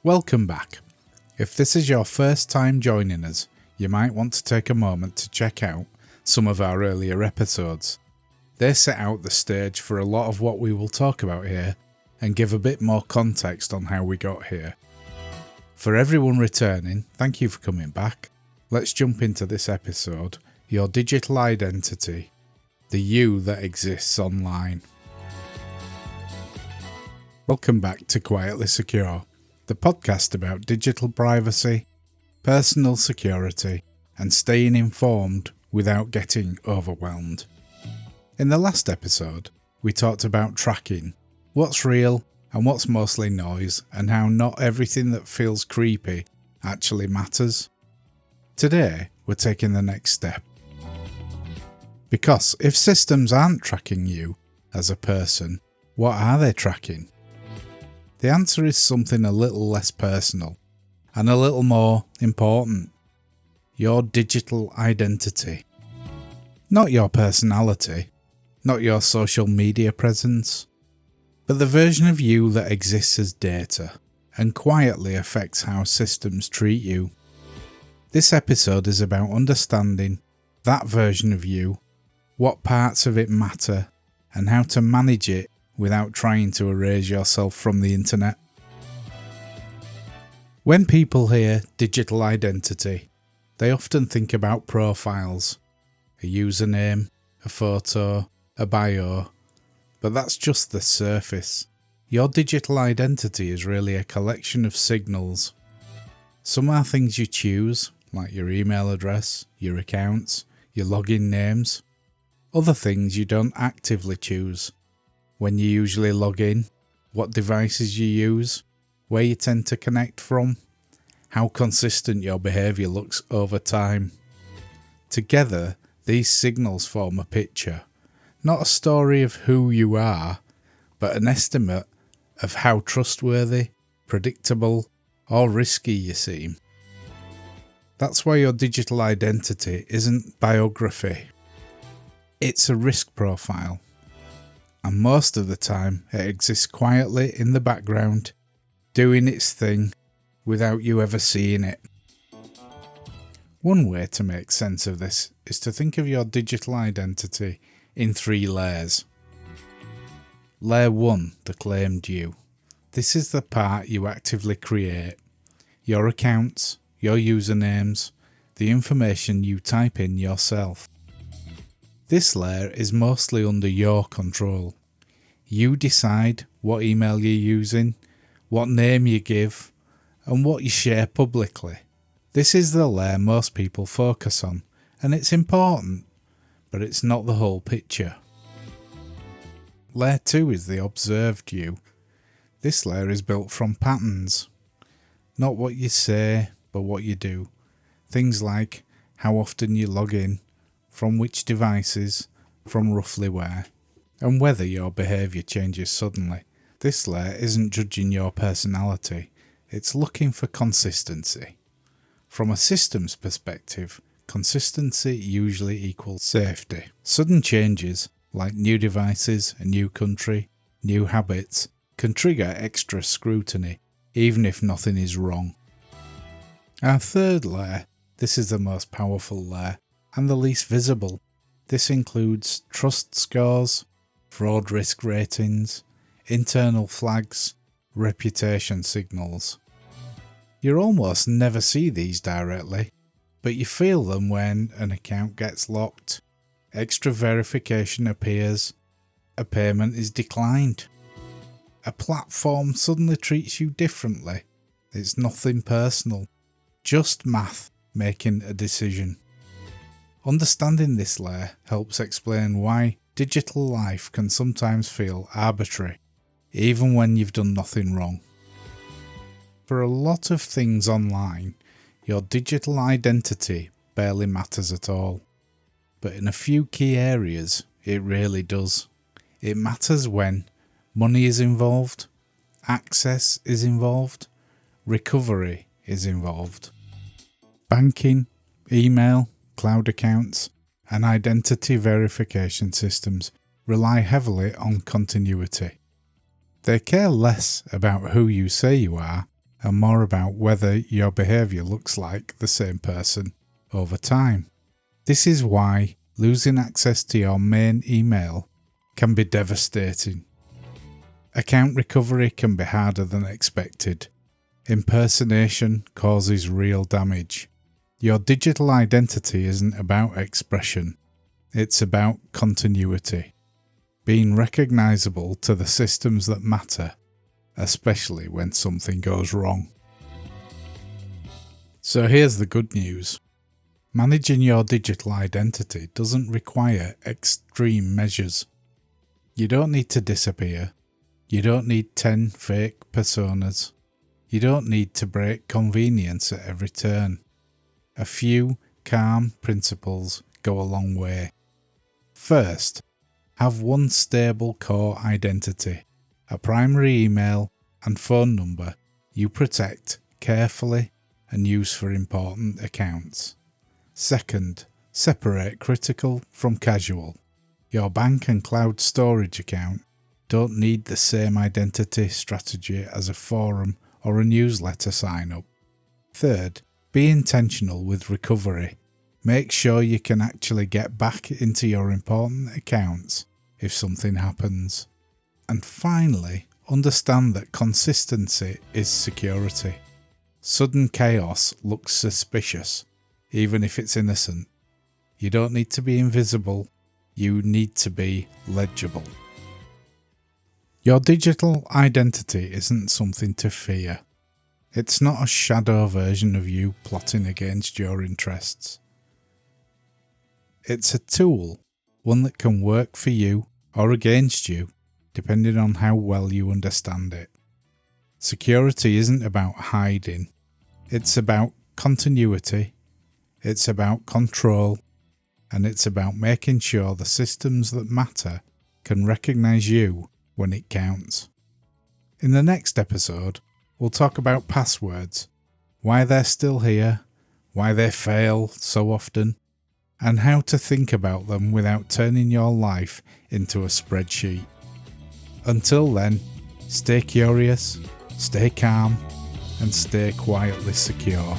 Welcome back. If this is your first time joining us, you might want to take a moment to check out some of our earlier episodes. They set out the stage for a lot of what we will talk about here and give a bit more context on how we got here. For everyone returning, thank you for coming back. Let's jump into this episode, your digital identity, the you that exists online. Welcome back to Quietly Secure, the podcast about digital privacy, personal security, and staying informed without getting overwhelmed. In the last episode, we talked about tracking, what's real and what's mostly noise, and how not everything that feels creepy actually matters. Today, we're taking the next step. Because if systems aren't tracking you as a person, what are they tracking? The answer is something a little less personal and a little more important. Your digital identity. Not your personality, not your social media presence, but the version of you that exists as data and quietly affects how systems treat you. This episode is about understanding that version of you, what parts of it matter, and how to manage it without trying to erase yourself from the internet. When people hear digital identity, they often think about profiles, a username, a photo, a bio, but that's just the surface. Your digital identity is really a collection of signals. Some are things you choose, like your email address, your accounts, your login names. Other things you don't actively choose. When you usually log in, what devices you use, where you tend to connect from, how consistent your behaviour looks over time. Together, these signals form a picture, not a story of who you are, but an estimate of how trustworthy, predictable, or risky you seem. That's why your digital identity isn't biography. It's a risk profile. And most of the time it exists quietly in the background, doing its thing without you ever seeing it. One way to make sense of this is to think of your digital identity in 3 layers. Layer 1, the claimed you. This is the part you actively create. Your accounts, your usernames, the information you type in yourself. This layer is mostly under your control. You decide what email you're using, what name you give, and what you share publicly. This is the layer most people focus on, and it's important, but it's not the whole picture. Layer 2 is the observed you. This layer is built from patterns. Not what you say, but what you do. Things like how often you log in, from which devices, from roughly where, and whether your behaviour changes suddenly. This layer isn't judging your personality, it's looking for consistency. From a systems perspective, consistency usually equals safety. Sudden changes, like new devices, a new country, new habits, can trigger extra scrutiny, even if nothing is wrong. Our third layer, this is the most powerful layer, and the least visible. This includes trust scores, fraud risk ratings, internal flags, reputation signals. You almost never see these directly, but you feel them when an account gets locked, extra verification appears, a payment is declined. A platform suddenly treats you differently. It's nothing personal, just math making a decision. Understanding this layer helps explain why digital life can sometimes feel arbitrary, even when you've done nothing wrong. For a lot of things online, your digital identity barely matters at all. But in a few key areas, it really does. It matters when money is involved, access is involved, recovery is involved. Banking, email, cloud accounts, and identity verification systems rely heavily on continuity. They care less about who you say you are and more about whether your behaviour looks like the same person over time. This is why losing access to your main email can be devastating. Account recovery can be harder than expected. Impersonation causes real damage. Your digital identity isn't about expression, it's about continuity. Being recognisable to the systems that matter, especially when something goes wrong. So here's the good news. Managing your digital identity doesn't require extreme measures. You don't need to disappear. You don't need 10 fake personas. You don't need to break convenience at every turn. A few calm principles go a long way. First, have one stable core identity, a primary email and phone number you protect carefully and use for important accounts. Second, separate critical from casual. Your bank and cloud storage account don't need the same identity strategy as a forum or a newsletter sign-up. Third, be intentional with recovery. Make sure you can actually get back into your important accounts if something happens. And finally, understand that consistency is security. Sudden chaos looks suspicious, even if it's innocent. You don't need to be invisible, you need to be legible. Your digital identity isn't something to fear. It's not a shadow version of you plotting against your interests. It's a tool, one that can work for you or against you, depending on how well you understand it. Security isn't about hiding. It's about continuity, it's about control, and it's about making sure the systems that matter can recognise you when it counts. In the next episode, we'll talk about passwords, why they're still here, why they fail so often, and how to think about them without turning your life into a spreadsheet. Until then, stay curious, stay calm, and stay quietly secure.